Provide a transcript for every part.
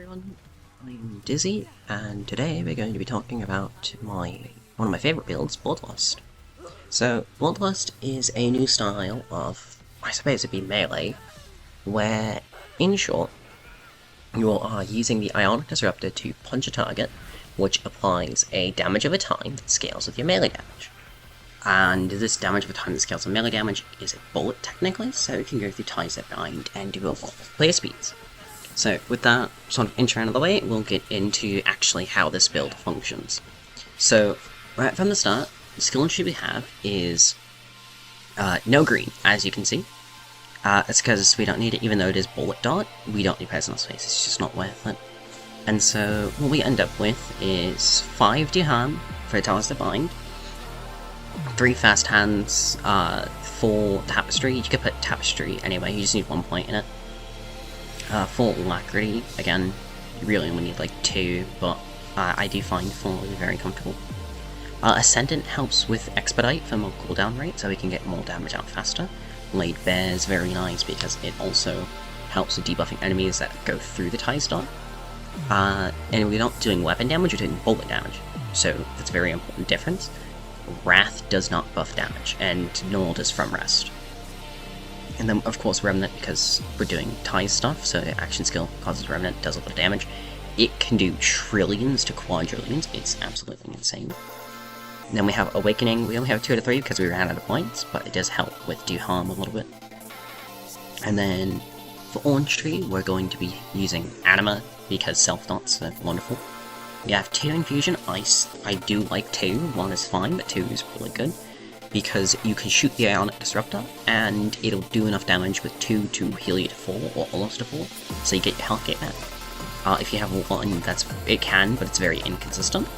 everyone, I'm Dizzy, and today we're going to be talking about one of my favourite builds, Bloodlust. So, Bloodlust is a new style of, I suppose it'd be melee, where, in short, you are using the Ionic Disruptor to punch a target, which applies a damage over time that scales with your melee damage. And this damage over time that scales with melee damage is a bullet, technically, so it can go through ties that bind and do a lot of player speeds. So, with that sort of intro out of the way, we'll get into actually how this build functions. So, right from the start, the skill tree we have is no green, as you can see. It's because we don't need it, even though it is bullet dart, we don't need personal space, it's just not worth it. And so, what we end up with is 5 harm for towers to bind, 3 fast hands, 4 tapestry. You could put tapestry anyway, you just need 1 point in it. 4 alacrity, again, you really only need like 2, but I do find 4 very comfortable. Ascendant helps with expedite for more cooldown rate, so we can get more damage out faster. Laid Bear is very nice because it also helps with debuffing enemies that go through the tie star. And we're not doing weapon damage, we're doing bullet damage, so that's a very important difference. Wrath does not buff damage, and nor does From Rest. And then, of course, Remnant, because we're doing tie stuff, so action skill causes Remnant, does a lot of damage. It can do trillions to quadrillions, it's absolutely insane. And then we have Awakening, we only have 2 out of 3 because we ran out of points, but it does help with do harm a little bit. And then, for Orange Tree, we're going to be using Anima, because self-dots are wonderful. We have 2 Infusion, I do like 2, 1 is fine, but 2 is really good. Because you can shoot the Ionic Disruptor, and it'll do enough damage with 2 to heal you to 4, or almost to 4, so you get your health gate back. If you have 1, it can, but it's very inconsistent.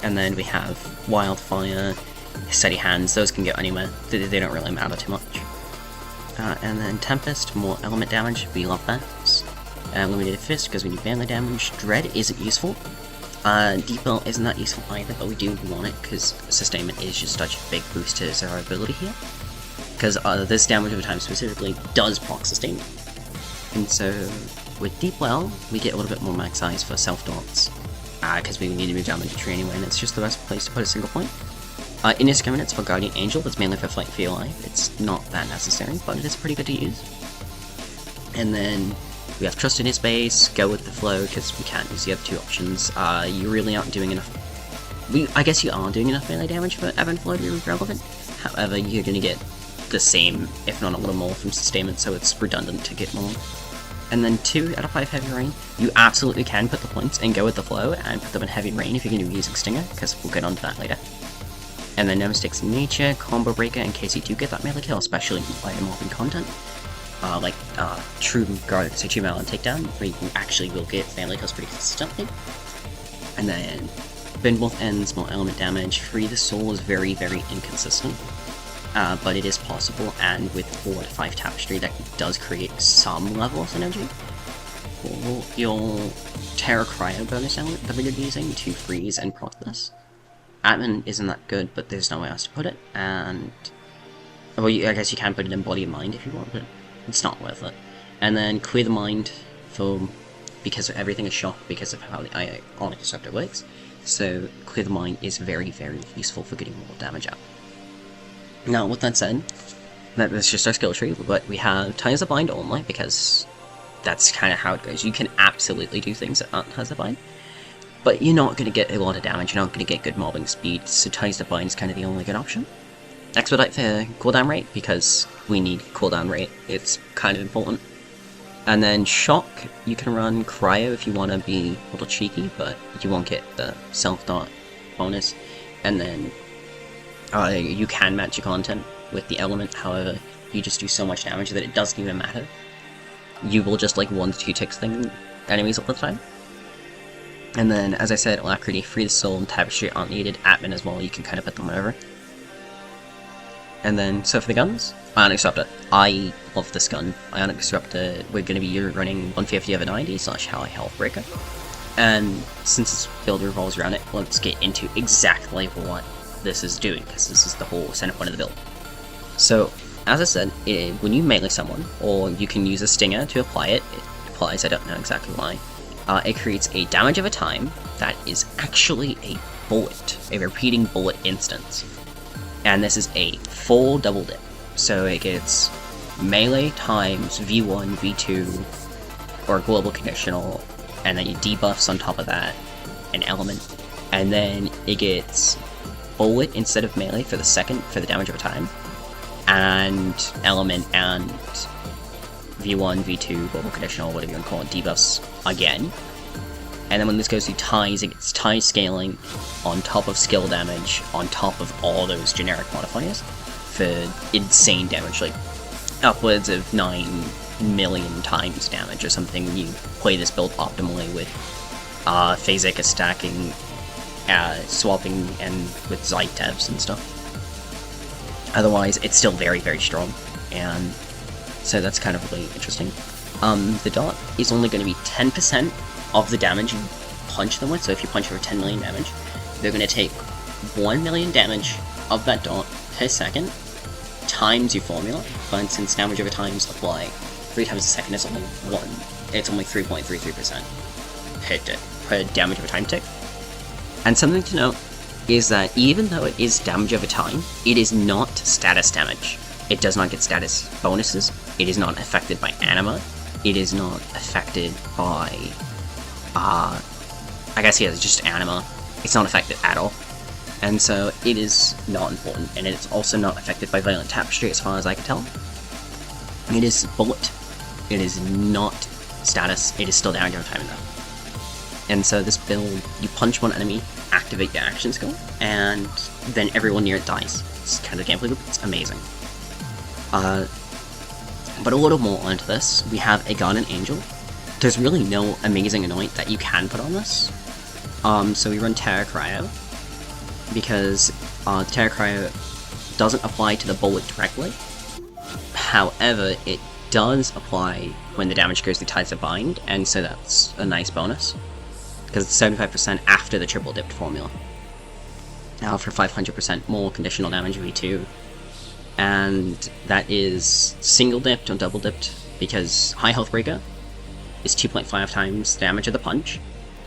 And then we have Wildfire, Steady Hands, those can go anywhere, they don't really matter too much. And then Tempest, more element damage, we love that. Illuminated Fist, because we need melee damage. Dread isn't useful. Deep Bell isn't that useful either, but we do want it because Sustainment is just such a big boost to our ability here. Because this damage over time specifically does proc Sustainment. And so, with Deep Well, we get a little bit more max size for self-dots. Because we need to move down the tree anyway, and it's just the best place to put a single point. Indiscriminates for Guardian Angel, that's mainly for Flight for your life. It's not that necessary, but it is pretty good to use. And then we have Trust in his base, Go with the Flow, because we can't use the other 2 options. You really aren't doing enough. I guess you are doing enough melee damage for Ebb and Flow to be relevant. However, you're going to get the same, if not a little more, from Sustainment, so it's redundant to get more. And then 2 out of 5 Heavy Rain. You absolutely can put the points and Go with the Flow and put them in Heavy Rain if you're going to be using Stinger, because we'll get onto that later. And then No Mistakes in Nature, Combo Breaker, in case you do get that melee kill, especially by mobbing content. True Guard, so True Melee Takedown, where you actually will get melee kills pretty consistently. And then Bend Both Ends, more element damage. Free the Soul is very, very inconsistent, but it is possible, and with 4 to 5 Tapestry, that does create some level of synergy. For your Terra Cryo bonus element that we're going to be using to freeze and proc this. Admin isn't that good, but there's nowhere else to put it, and well, I guess you can put it in Body and Mind if you want, but it's not worth it. And then Clear the Mind, because everything is shocked because of how the Ionic Disruptor works. So Clear the Mind is very, very useful for getting more damage out. Now, with that said, that's just our skill tree, but we have Ties of Bind only, because that's kind of how it goes. You can absolutely do things that aren't Ties of Bind, but you're not going to get a lot of damage, you're not going to get good mobbing speed, so Ties of Bind is kind of the only good option. Expedite for cooldown rate, because we need cooldown rate, it's kind of important. And then Shock, you can run Cryo if you want to be a little cheeky, but you won't get the self-dot bonus. And then you can match your content with the element, however, you just do so much damage that it doesn't even matter. You will just like 1 to 2 ticks thing enemies all the time. And then, as I said, Alacrity, Free the Soul, and Tapestry aren't needed. Admin as well, you can kind of put them wherever. And then, so for the guns, Ionic Disruptor. I love this gun. Ionic Disruptor, we're going to be running 150 over 90 / High Health Breaker. And since this build revolves around it, let's get into exactly what this is doing, because this is the whole center point of the build. So, as I said, when you melee someone, or you can use a Stinger to apply it, applies, I don't know exactly why. It creates a damage of a time that is actually a bullet, a repeating bullet instance. And this is a full double dip. So it gets melee times V1, V2, or global conditional, and then you debuffs on top of that, an element. And then it gets bullet instead of melee for the second, for the damage of a time, and element and V1, V2, global conditional, whatever you want to call it, debuffs again. And then when this goes to ties, it gets tie scaling on top of skill damage, on top of all those generic modifiers, for insane damage, like upwards of 9 million times damage or something. You play this build optimally with Phasic stacking, swapping, and with Zytevs and stuff. Otherwise, it's still very, very strong, and so that's kind of really interesting. The dot is only going to be 10% of the damage you punch them with, so if you punch over 10 million damage, they're going to take 1 million damage of that dot per second, times your formula, but since damage over times apply 3 times a second, it's only 3.33% per damage over time tick. And something to note is that even though it is damage over time, it is not status damage. It does not get status bonuses, it is not affected by anima, it is not affected by, I guess, yeah, it's just anima. It's not affected at all. And so it is not important, and it's also not affected by Violent Tapestry as far as I can tell. It is bullet. It is not status, it is still damage over time enough. And so this build, you punch one enemy, activate your action skill, and then everyone near it dies. It's kind of the gameplay loop, it's amazing. But a little more onto this, we have a Guardian Angel. There's really no amazing anoint that you can put on this. So we run Terra Cryo, because Terra Cryo doesn't apply to the bullet directly. However, it does apply when the damage goes through Ties of Bind, and so that's a nice bonus, because it's 75% after the triple dipped formula. Now for 500% more conditional damage V2, and that is single dipped or double dipped, because High Health Breaker is 2.5 times the damage of the punch.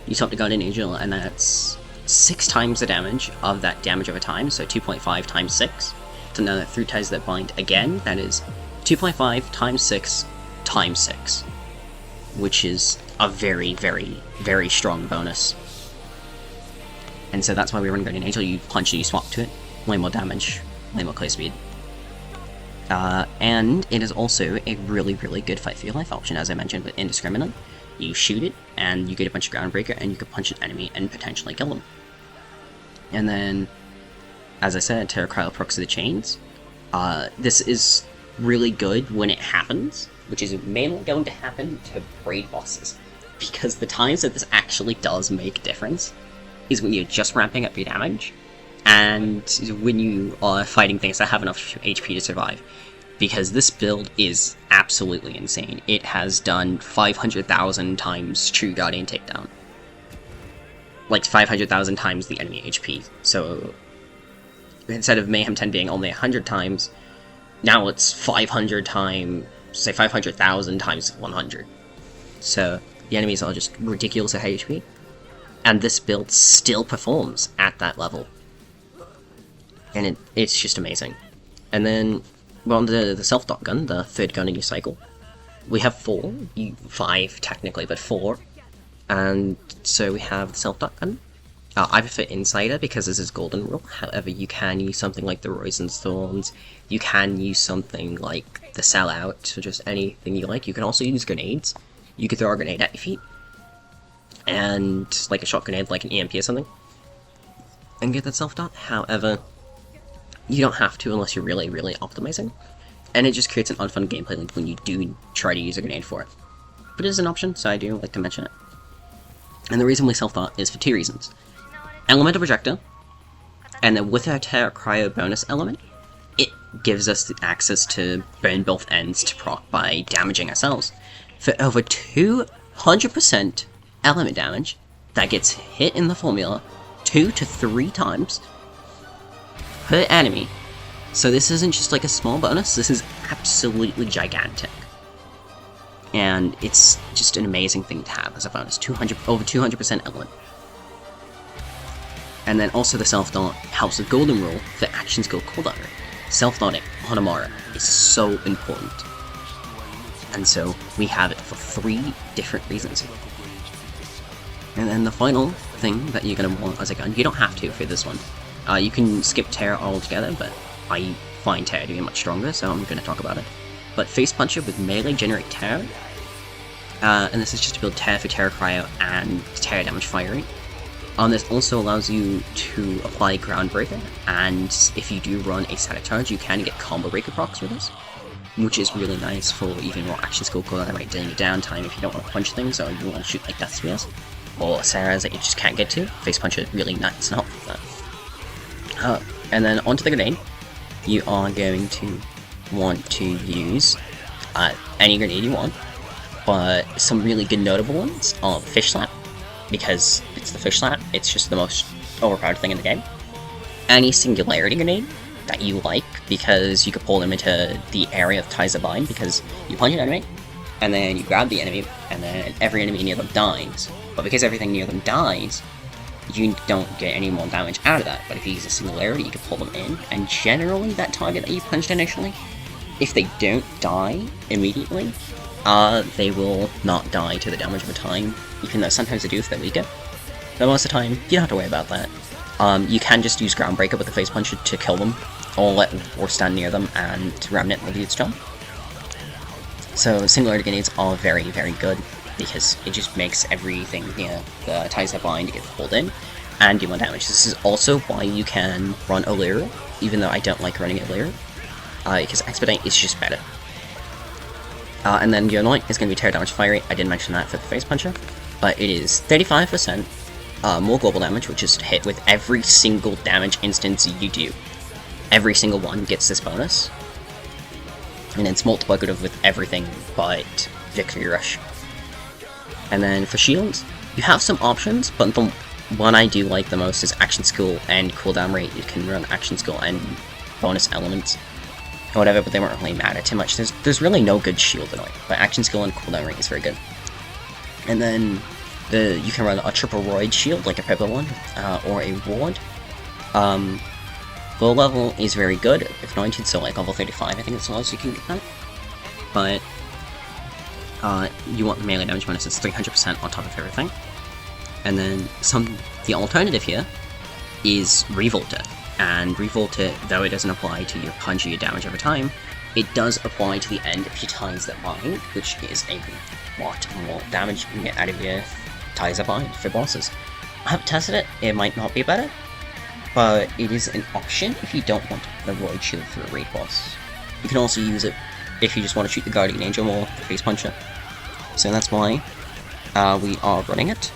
You swap to Guardian Angel, and that's 6 times the damage of that damage over time, so 2.5 times 6. So now that through Ties that Bind again, that is 2.5 times 6 times 6, which is a very, very, very strong bonus. And so that's why we run Guardian Angel. You punch it, you swap to it, way more damage, way more clear speed. And it is also a really, really good fight for your life option, as I mentioned with Indiscriminate. You shoot it, and you get a bunch of ground breaker, and you can punch an enemy and potentially kill them. And then, as I said, Terra Cryo procs to the chains. This is really good when it happens, which is mainly going to happen to raid bosses, because the times that this actually does make a difference is when you're just ramping up your damage, and when you are fighting things that have enough HP to survive, because this build is absolutely insane. It has done 500,000 times True Guardian Takedown. Like 500,000 times the enemy HP, so instead of Mayhem 10 being only 100 times, now it's 500 times, say 500,000 times 100. So the enemies are just ridiculous at high HP, and this build still performs at that level. And it's just amazing. And then, well, the self-dot gun, the third gun in your cycle, we have 4, 5 technically, but 4. And so we have the self-dot gun. I prefer Insider because this is Golden Rule. However, you can use something like the Roizen's Thorns. You can use something like the Sellout, or just anything you like. You can also use grenades. You could throw a grenade at your feet, and like a shot grenade, like an EMP or something, and get that self-dot. However, you don't have to unless you're really, really optimizing, and it just creates an unfun gameplay loop when you do try to use a grenade for it. But it is an option, so I do like to mention it. And the reason we self-dot is for 2 reasons. Elemental Projector, and then with our Terra Cryo bonus element, it gives us the access to burn both ends to proc by damaging ourselves. For over 200% element damage that gets hit in the formula 2 to 3 times per enemy. So this isn't just like a small bonus, this is absolutely gigantic. and it's just an amazing thing to have as a bonus. Over 200% element. And then also the self-dot helps with golden rule for action skill cooldown rate. Self-dotting on Amara is so important. And so we have it for 3 different reasons. And then the final thing that you're going to want as a gun, you don't have to for this one. You can skip Tear altogether, but I find Tear to be much stronger, so I'm going to talk about it. But Face Puncher with melee generate Tear, and this is just to build Tear for Tear Cryo and Tear damage fire rate. This also allows you to apply Groundbreaker, and if you do run a static charge, you can get combo breaker procs with this, which is really nice for even more action skill cooldown rate during your downtime if you don't want to punch things or you want to shoot like Death Spears, or Sarahs that you just can't get to. Face Puncher is really nice and helpful for that. And then onto the grenade, you are going to want to use any grenade you want, but some really good notable ones are Fish Slap, because it's the Fish Slap, it's just the most overpowered thing in the game. Any Singularity Grenade that you like, because you could pull them into the area of Ties of Bind, because you punch an enemy, and then you grab the enemy, and then every enemy near them dies. But because everything near them dies, you don't get any more damage out of that. But if you use a Singularity, you can pull them in, and generally that target that you punched initially, if they don't die immediately, they will not die to the damage over time, even though sometimes they do if they're weaker. But most of the time, you don't have to worry about that. You can just use Groundbreaker with the Face Puncher to kill them, or stand near them, and Remnant will do its job. So Singularity Grenades are very, very good, because it just makes everything near the Ties that Bind get pulled in, and do more damage. This is also why you can run Allure, even though I don't like running Allure, because Expedite is just better. And then your Anoint is going to be Tear Damage Fire Rate. I didn't mention that for the Face Puncher, but it is 35% more global damage, which is hit with every single damage instance you do. Every single one gets this bonus, and it's multiplicative with everything but Victory Rush. And then for shields, you have some options, but the one I do like the most is Action Skill and Cooldown Rate. You can run Action Skill and bonus elements, or whatever, but they won't really matter too much. There's really no good shield annoying, but Action Skill and Cooldown Rate is very good. And then you can run a triple Roid shield, like a purple one, or a ward. Low level is very good, if anointed, so like level 35 I think it's the lowest you can get that. But you want the melee damage bonus, it's 300% on top of everything. And then the alternative here is Revolter. And Revolter, though it doesn't apply to your punch or your damage over time, it does apply to the end of your Ties That Bind, which is a lot more damage you can get out of your Ties That Bind for bosses. I haven't tested it, it might not be better, but it is an option if you don't want the Roid Shield for a raid boss. You can also use it if you just want to shoot the Guardian Angel or the Face Puncher. So that's why we are running it.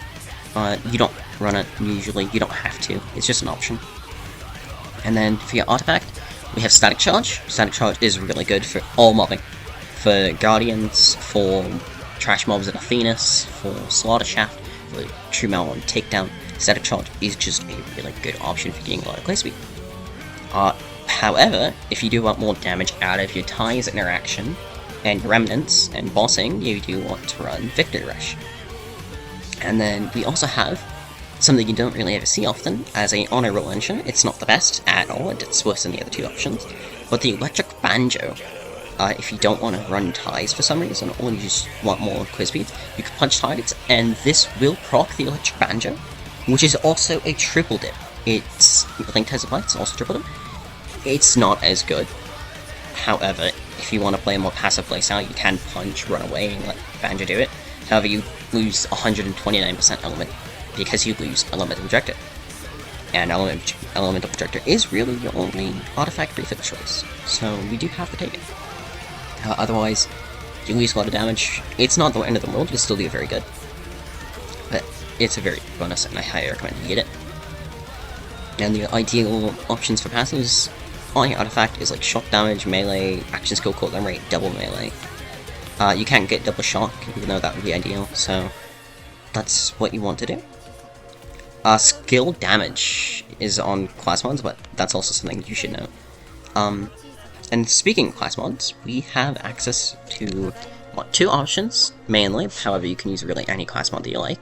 You don't run it usually, you don't have to, it's just an option. And then for your artifact, we have Static Charge. Static Charge is really good for all mobbing. For Guardians, for Trash Mobs and Athenas, for Slaughter Shaft, for True Malon Takedown. Static Charge is just a really good option for getting a lot of clay speed. However, if you do want more damage out of your Ties interaction, and Remnants, and bossing, you do want to run Victory Rush. And then we also have something you don't really ever see often as a honor roll engine. It's not the best at all, it's worse than the other 2 options. But the Electric Banjo, if you don't want to run Ties for some reason, or you just want more clear speed, you can punch targets, and this will proc the Electric Banjo, which is also a triple dip. It's Link Ties of Light, it's also triple dip. It's not as good. However, if you want to play a more passive playstyle, you can punch, run away, and let Banjo do it. However, you lose 129% element, because you lose Elemental Projector. And Elemental Projector is really your only artifact prefix choice, so we do have to take it. Otherwise, you lose a lot of damage. It's not the end of the world, you'll still do very good. But it's a very good bonus, and I highly recommend you get it. And the ideal options for passives on your artifact is like shock damage, melee, action skill, cooldown rate, double melee. You can't get double shock, even though that would be ideal, so that's what you want to do. Skill damage is on class mods, but that's also something you should know. And speaking of class mods, we have access to what, 2 options, mainly, however you can use really any class mod that you like.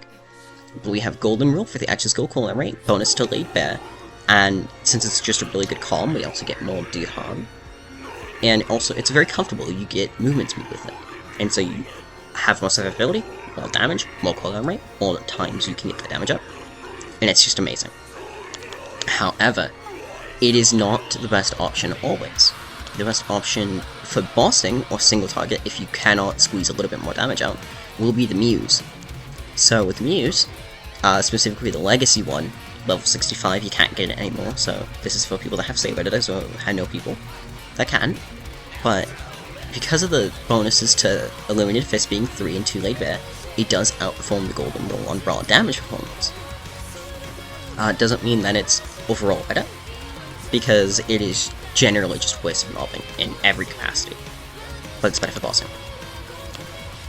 We have Golden Rule for the action skill cooldown rate, bonus to Laid Bare, and since it's just a really good calm, we also get more D-harm. And also, it's very comfortable, you get movement speed with it. And so you have more survivability, more damage, more cooldown rate, all the times you can get the damage up. And it's just amazing. However, it is not the best option always. The best option for bossing or single target, if you cannot squeeze a little bit more damage out, will be the Muse. So with Muse, specifically the Legacy one, level 65, you can't get it anymore, so this is for people that have save editors, or I know people that can. But because of the bonuses to Illuminated Fist being 3 and 2 Laid Bare, it does outperform the Golden Rule on raw damage performance. It doesn't mean that it's overall better, because it is generally just worse for mobbing in every capacity, but it's better for bossing.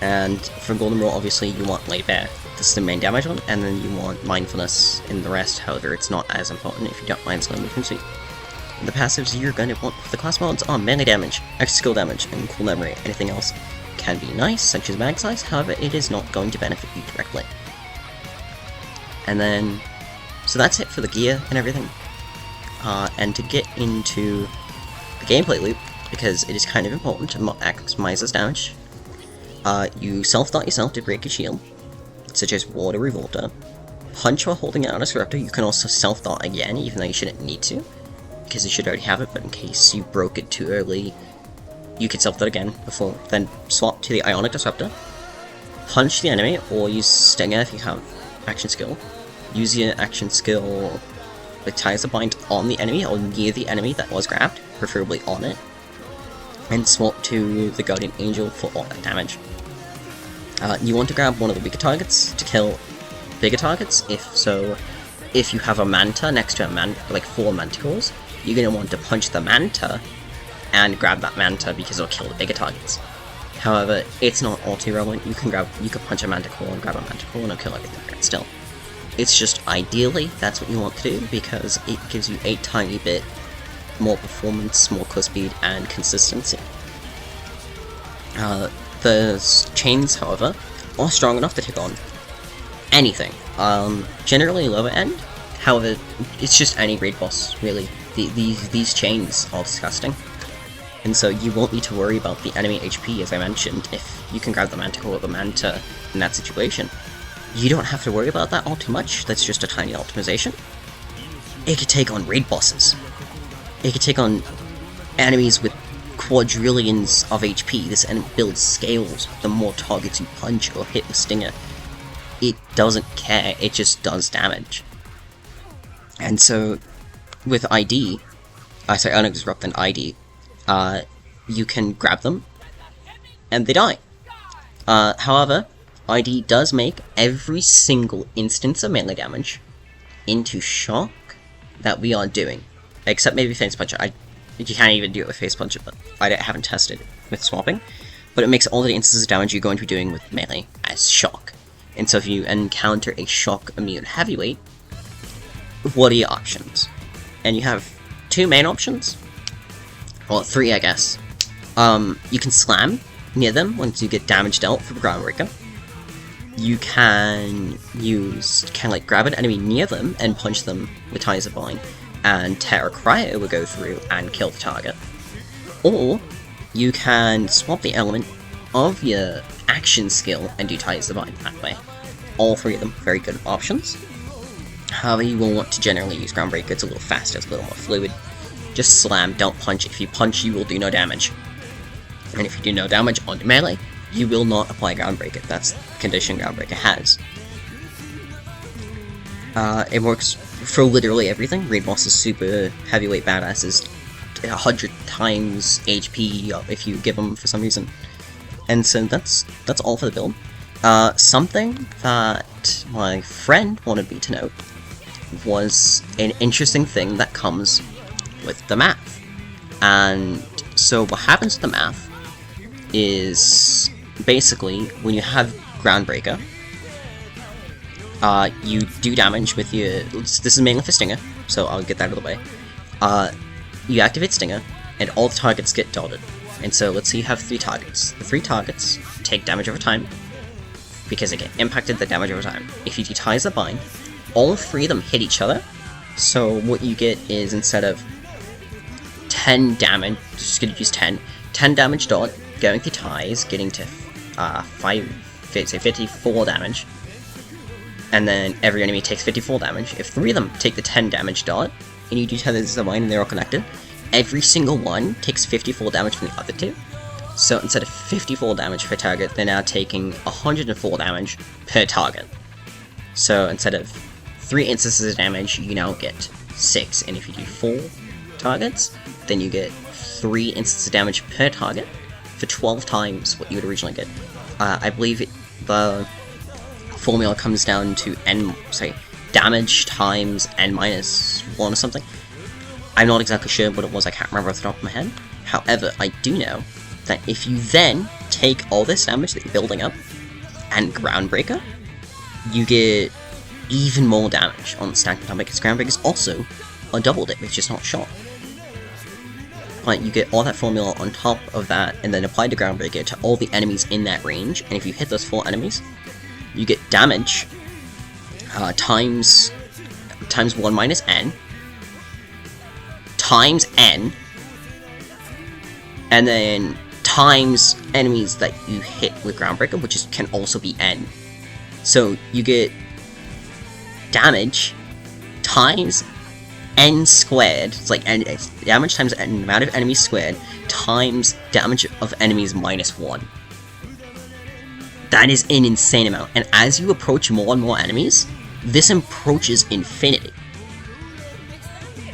And for Golden Rule, obviously you want Laid Bare. This is the main damage one, and then you want Mindfulness in the rest. However, it's not as important if you don't mind slow movement speed. The passives you're going to want for the class mods are melee damage, extra skill damage, and cooldown rate. Anything else can be nice, such as mag size, however it is not going to benefit you directly. And then, so that's it for the gear and everything. And to get into the gameplay loop, because it is kind of important to maximize this damage, you self-dot yourself to break your shield, such as Ward or Revolter. Punch while holding out a disruptor. You can also self-dot again, even though you shouldn't need to, because you should already have it, but in case you broke it too early, you can self-dot again before, then swap to the Ionic Disruptor. Punch the enemy, or use Stinger if you have action skill. Use your action skill with Ties the Bind on the enemy, or near the enemy that was grabbed, preferably on it. And swap to the Guardian Angel for all that damage. You want to grab one of the weaker targets to kill bigger targets. If you have a Manta next to like 4 Manticores, you're going to want to punch the Manta and grab that Manta because it'll kill the bigger targets. However, it's not all too relevant. You can punch a Manticore and grab a Manticore and it'll kill everything still. It's just ideally that's what you want to do, because it gives you a tiny bit more performance, more close speed, and consistency. The chains, however, are strong enough to take on anything. Generally lower end, however, it's just any raid boss, really. These chains are disgusting. And so you won't need to worry about the enemy HP, as I mentioned, if you can grab the Manticore or the Manta in that situation. You don't have to worry about that all too much. That's just a tiny optimization. It could take on raid bosses. It could take on enemies with quadrillions of HP. This enemy builds scales the more targets you punch or hit with Stinger. It doesn't care, it just does damage. And so, with ID, Ionic Disrupt and ID, you can grab them, and they die. However, ID does make every single instance of melee damage into shock that we are doing. Except maybe Face Puncher. You can't even do it with Face Puncher, but I haven't tested with swapping. But it makes all the instances of damage you're going to be doing with melee as shock. And so if you encounter a shock immune heavyweight, what are your options? And you have 2 main options. Well, 3 I guess. You can slam near them once you get damage dealt for Groundbreaker. You can grab an enemy near them and punch them with Ties of Bind, and Terra Cryo will go through and kill the target. Or you can swap the element of your action skill and do Ties of Bind that way. All 3 of them very good options. However, you will want to generally use Groundbreaker. It's a little faster, it's a little more fluid. Just slam, don't punch. If you punch, you will do no damage. And if you do no damage on your melee, you will not apply Groundbreaker. That's the condition Groundbreaker has. It works for literally everything. Raid boss is super heavyweight badasses, 100 times HP if you give them for some reason. And so that's all for the build. Something that my friend wanted me to note was an interesting thing that comes with the math. And so what happens with the math is basically when you have Groundbreaker, you do damage with your... This is mainly for Stinger, so I'll get that out of the way. You activate Stinger, and all the targets get dotted. And so let's say you have 3 targets. The 3 targets take damage over time, because they get impacted the damage over time. If you detize the bind, all 3 of them hit each other, so what you get is, instead of 10 damage, just gonna use 10 damage dot, going through ties, getting to 54 damage, and then every enemy takes 54 damage. If 3 of them take the 10 damage dot, and you detithe the bind and they're all connected, every single one takes 54 damage from the other 2. So instead of 54 damage per target, they're now taking 104 damage per target. So instead of 3 instances of damage, you now get 6, and if you do 4 targets, then you get 3 instances of damage per target for 12 times what you would originally get. I believe the formula comes down to damage times n-1 or something. I'm not exactly sure what it was, I can't remember off the top of my head. However, I do know that if you then take all this damage that you're building up and Groundbreaker, you get even more damage on the stack on top, because Groundbreaker is also a double dip, it's just not shot. But you get all that formula on top of that, and then apply the Groundbreaker to all the enemies in that range, and if you hit those 4 enemies, you get damage times 1 minus n, times n, and then times enemies that you hit with Groundbreaker, which can also be n. So you get damage times n squared, it's like it's damage times n amount of enemies squared, times damage of enemies minus 1. That is an insane amount, and as you approach more and more enemies, this approaches infinity.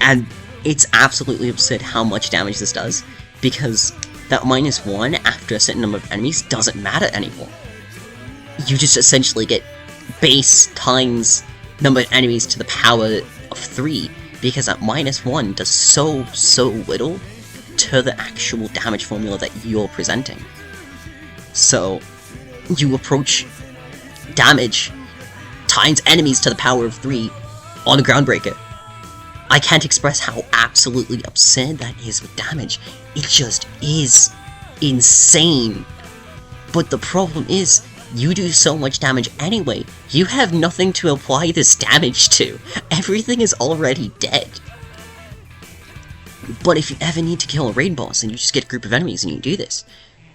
And it's absolutely absurd how much damage this does, because that minus 1 after a certain number of enemies doesn't matter anymore. You just essentially get base times number of enemies to the power of 3, because that minus 1 does so little to the actual damage formula that you're presenting. So, you approach damage times enemies to the power of 3 on the Groundbreaker. I can't express how absolutely absurd that is with damage. It just is insane. But the problem is, you do so much damage anyway, you have nothing to apply this damage to. Everything is already dead. But if you ever need to kill a raid boss and you just get a group of enemies and you do this,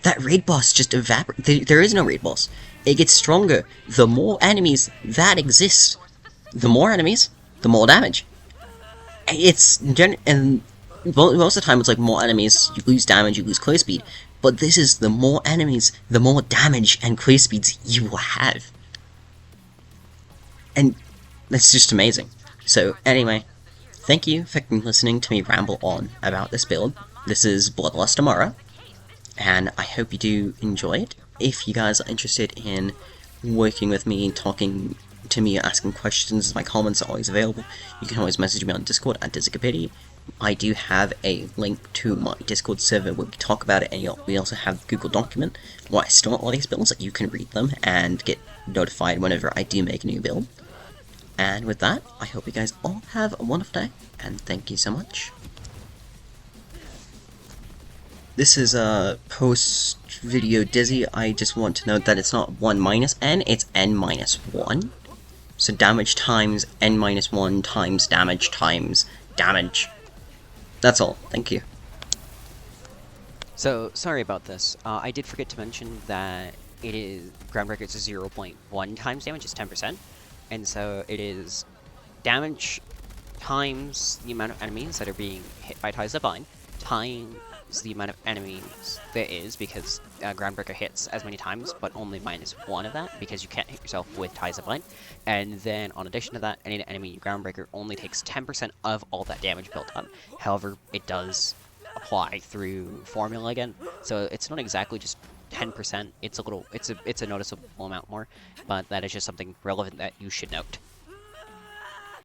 that raid boss just evaporates. There is no raid boss. It gets stronger. The more enemies that exist, the more enemies, the more damage. And most of the time it's like more enemies, you lose damage, you lose clear speed. But this is the more enemies, the more damage and clear speeds you will have. And that's just amazing. So anyway, thank you for listening to me ramble on about this build. This is Bloodlust Amara, and I hope you do enjoy it. If you guys are interested in working with me, talking to me, asking questions, my comments are always available. You can always message me on Discord at Dizikapity. I do have a link to my Discord server where we talk about it, and we also have the Google document where I store all these builds, so you can read them and get notified whenever I do make a new build. And with that, I hope you guys all have a wonderful day, and thank you so much. This is a post-video Dizzy. I just want to note that it's not 1 minus n, it's n minus 1. So damage times n minus 1 times damage times damage. That's all. Thank you. So, sorry about this. I did forget to mention that it is Groundbreaker is 0.1 times damage, is 10%. And so it is damage times the amount of enemies that are being hit by Ties of Bind, times the amount of enemies there is, because Groundbreaker hits as many times, but only minus 1 of that, because you can't hit yourself with Ties of Bind. And then, on addition to that, any enemy Groundbreaker only takes 10% of all that damage built up. However, it does apply through formula again, so it's not exactly just 10%. It's a noticeable amount more, but that is just something relevant that you should note.